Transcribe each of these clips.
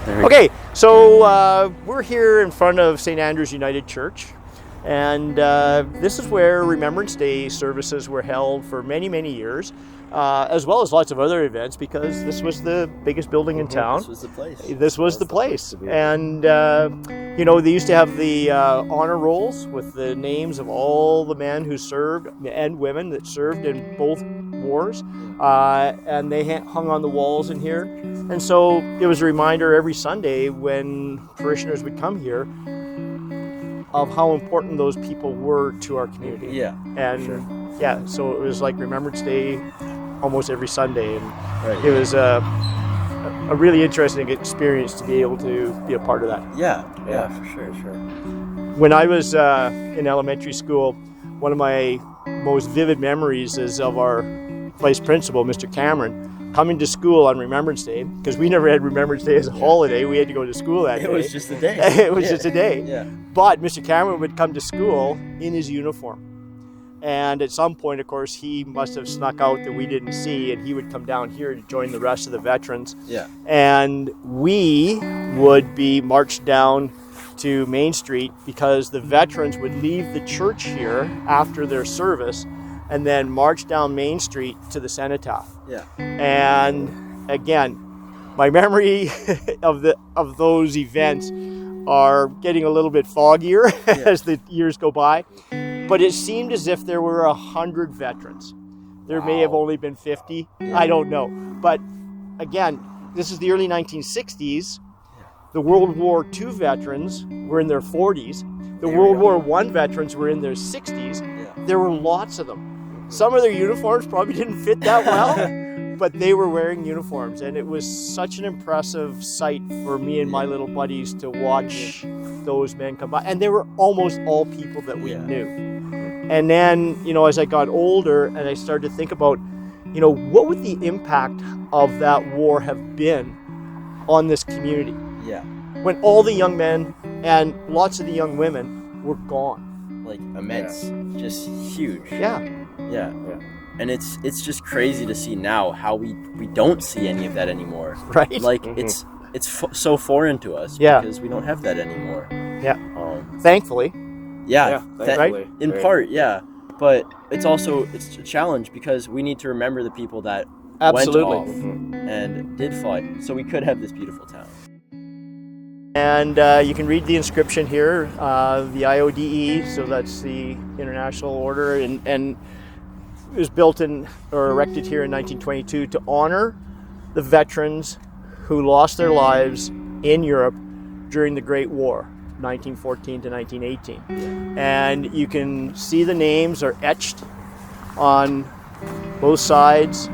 Okay, so we're here in front of St. Andrew's United Church, and this is where Remembrance Day services were held for many, many years, as well as lots of other events, because this was the biggest building in town. This was the place. This was the place. And, you know, they used to have the honor rolls with the names of all the men who served and women that served in both wars, and they hung on the walls in here. And so it was a reminder every Sunday when parishioners would come here of how important those people were to our community. Yeah. And sure. yeah, so it was like Remembrance Day almost every Sunday, and Right. it was a really interesting experience to be able to be a part of that. Yeah, for sure. When I was in elementary school, one of my most vivid memories is of our vice principal, Mr. Cameron, coming to school on Remembrance Day, because we never had Remembrance Day as a holiday. We had to go to school that day. It was just a day. It was just a day. Yeah. But Mr. Cameron would come to school in his uniform. And at some point, of course, he must have snuck out that we didn't see, and he would come down here to join the rest of the veterans. Yeah. And we would be marched down to Main Street, because the veterans would leave the church here after their service and then march down Main Street to the cenotaph. Yeah. And again, my memory of those events are getting a little bit foggier as the years go by. But it seemed as if there were 100 veterans. There may have only been 50. I don't know. But again, this is the early 1960s. The World War II veterans were in their 40s. The World War I veterans were in their 60s. There were lots of them. Some of their uniforms probably didn't fit that well, but they were wearing uniforms. And it was such an impressive sight for me and my little buddies to watch those men come by. And they were almost all people that we knew. And then, you know, as I got older and I started to think about, you know, what would the impact of that war have been on this community? Yeah. When all the young men and lots of the young women were gone. Like immense. Just huge. Yeah. Yeah. And it's just crazy to see now how we don't see any of that anymore. Right. Like it's so foreign to us because we don't have that anymore. Yeah. Thankfully. Right? In part, yeah. But it's a challenge, because we need to remember the people that went off and did fight, so we could have this beautiful town. And you can read the inscription here, the IODE, so that's the International Order, and it was built or erected here in 1922 to honor the veterans who lost their lives in Europe during the Great War, 1914 to 1918. And you can see the names are etched on both sides.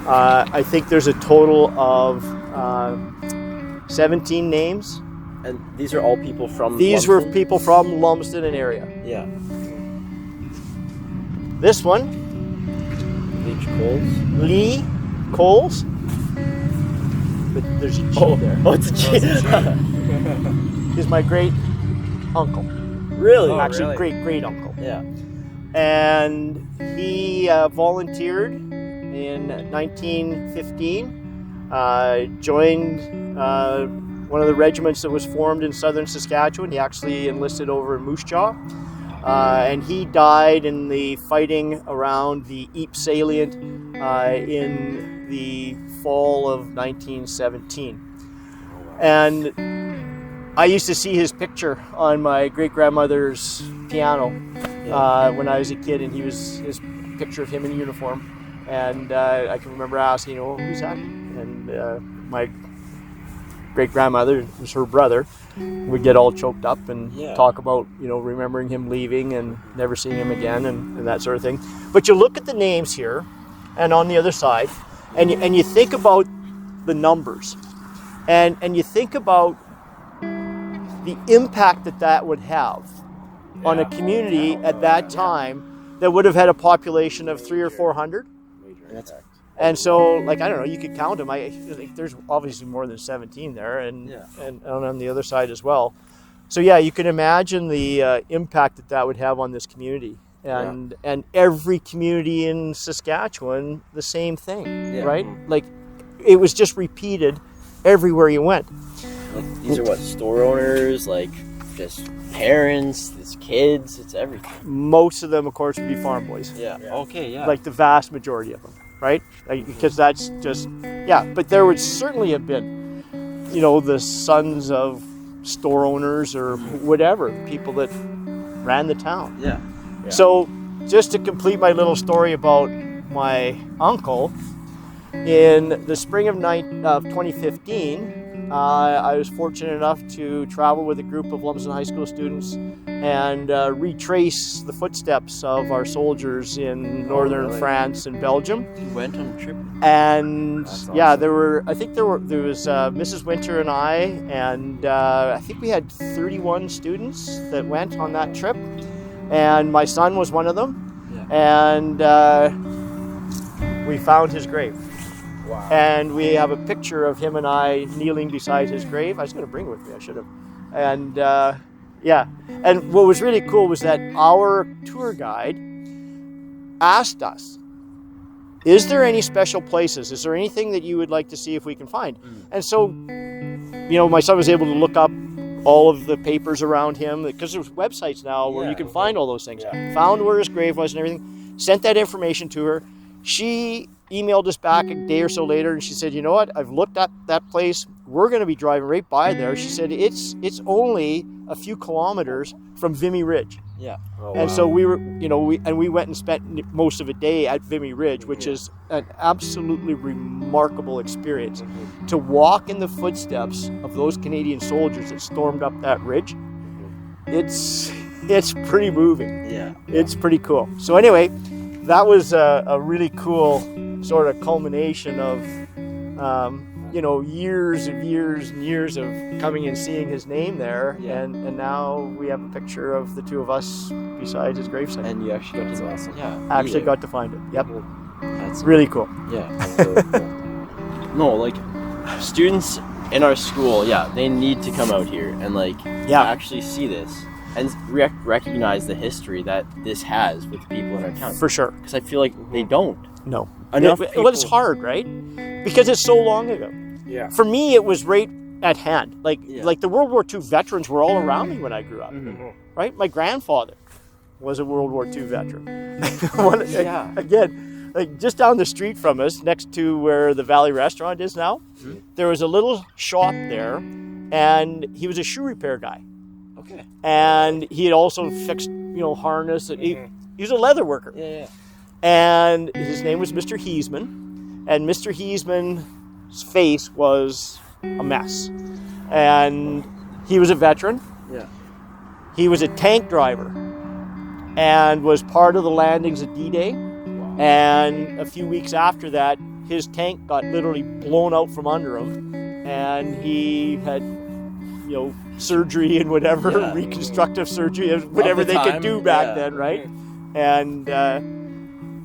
I think there's a total of 17 names. And these are all people from These Lumsden? were people from Lumsden and area. Yeah. This one, Lee Coles. But there's a G there. Oh, it's a G. Is my great uncle. Really? Actually, great uncle. Yeah. And he volunteered in 1915, joined one of the regiments that was formed in southern Saskatchewan. He actually enlisted over in Moose Jaw. And he died in the fighting around the Ypres salient in the fall of 1917. And I used to see his picture on my great-grandmother's piano when I was a kid, and his picture of him in uniform. And I can remember asking, oh, who's that? And my great-grandmother, it was her brother, would get all choked up and talk about, you know, remembering him leaving and never seeing him again and that sort of thing. But you look at the names here and on the other side, and you think about the numbers, and you think about the impact that would have on a community at that time that would have had a population of 300 or 400. And so, like, I don't know, you could count them. I think there's obviously more than 17 there, and on the other side as well. So yeah, you can imagine the impact that would have on this community, and every community in Saskatchewan, the same thing, right? Like, it was just repeated everywhere you went. Like, these are what, store owners, like just parents, it's kids, it's everything. Most of them, of course, would be farm boys. Yeah. Okay. Yeah. Like the vast majority of them, right? Like, because that's just, yeah. But there would certainly have been, you know, the sons of store owners or whatever, people that ran the town. Yeah. So just to complete my little story about my uncle, in the spring of 2015, I was fortunate enough to travel with a group of Lumsden High School students and retrace the footsteps of our soldiers in northern France and Belgium. You went on a trip? And That's yeah, awesome. there was Mrs. Winter and I think we had 31 students that went on that trip, and my son was one of them. And we found his grave. Wow. And we have a picture of him and I kneeling beside his grave. I was going to bring it with me, I should have. And yeah, and what was really cool was that our tour guide asked us, is there any special places? Is there anything that you would like to see if we can find? And so, you know, my son was able to look up all of the papers around him, because there's websites now where you can find all those things. Found where his grave was and everything, sent that information to her. She emailed us back a day or so later, and she said, you know what, I've looked at that place. We're going to be driving right by there. She said, it's only a few kilometers from Vimy Ridge. Yeah. Oh, And wow. so we were, you know, we went and spent most of a day at Vimy Ridge, which is an absolutely remarkable experience. To walk in the footsteps of those Canadian soldiers that stormed up that ridge, it's pretty moving. Yeah. It's pretty cool. So anyway, that was a really cool sort of culmination of, you know, years and years of coming and seeing his name there. Yeah. And now we have a picture of the two of us beside his gravesite. And you actually got to That's awesome. Yeah. Actually got to find it. Yep. That's Really cool. Yeah. That's really cool. No, like students in our school, they need to come out here and like actually see this and recognize the history that this has with the people in our town. For sure. Because I feel like they don't. No. Enough Well, it's hard, right? Because it's so long ago. Yeah. For me, it was right at hand. Like Yeah. the World War II veterans were all around me when I grew up. Mhm. Right? My grandfather was a World War II veteran. Yeah. Again, like just down the street from us, next to where the Valley Restaurant is now, there was a little shop there, and he was a shoe repair guy. Okay. And he had also fixed, you know, harness. He was a leather worker. Yeah. And his name was Mr. Heisman. And Mr. Heisman's face was a mess. And he was a veteran. Yeah. He was a tank driver and was part of the landings at D-Day. And a few weeks after that, his tank got literally blown out from under him. And he had, you know, surgery and whatever, reconstructive surgery, whatever they could do back then, right? And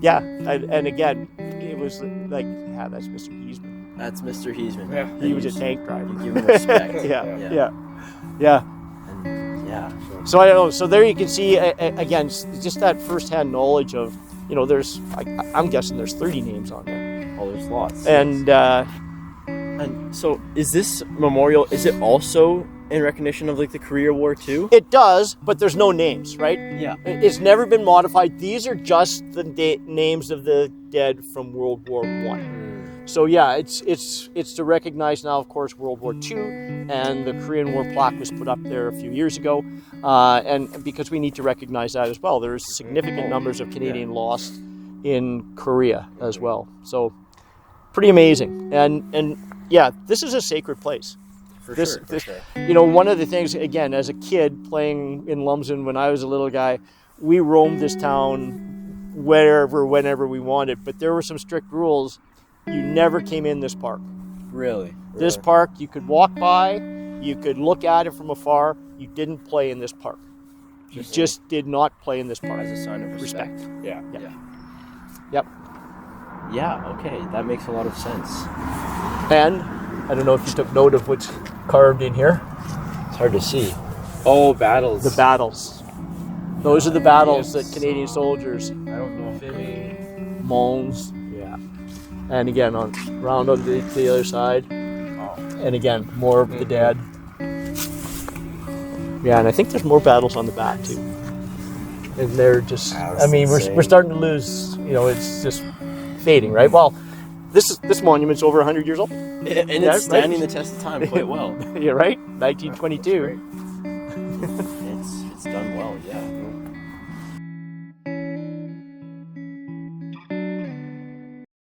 and again, it was like, that's Mr. Heisman. That's Mr. Heisman. Yeah. He was a tank driver. You give him respect. Yeah. And yeah. So I don't know. So there you can see again, just that firsthand knowledge of, you know, there's I'm guessing there's 30 names on there. Oh, there's lots. And And so, is this memorial? Is it also in recognition of like the Korea War too? it does, but there's no names, right? Yeah. It's never been modified. These are just the names of the dead from World War I. So yeah, it's to recognize now, of course, World War II, and the Korean War plaque was put up there a few years ago, and because we need to recognize that as well. There's significant numbers of Canadian lost in Korea as well. So pretty amazing, and yeah, this is a sacred place. For This, sure. you know, one of the things, again, as a kid playing in Lumsden when I was a little guy, we roamed this town wherever, whenever we wanted, but there were some strict rules. You never came in this park. Really? This park, you could walk by, you could look at it from afar. You didn't play in this park. You just did not play in this park. As a sign of respect. Yeah. Yep. Yeah. Okay, that makes a lot of sense. And I don't know if you took note of what's carved in here. It's hard to see. Oh, battles. The battles. Those are the battles Yes. that Canadian soldiers, I don't know if any. Mons, Yeah. and again, around on the other side. Oh. And again, more of the dead. Yeah, and I think there's more battles on the back too. And they're just, That's I mean, insane. we're starting to lose, it's just fading, right? Well, this monument's over 100 years old. And Yeah, it's standing the test of time quite well. You're right, 1922.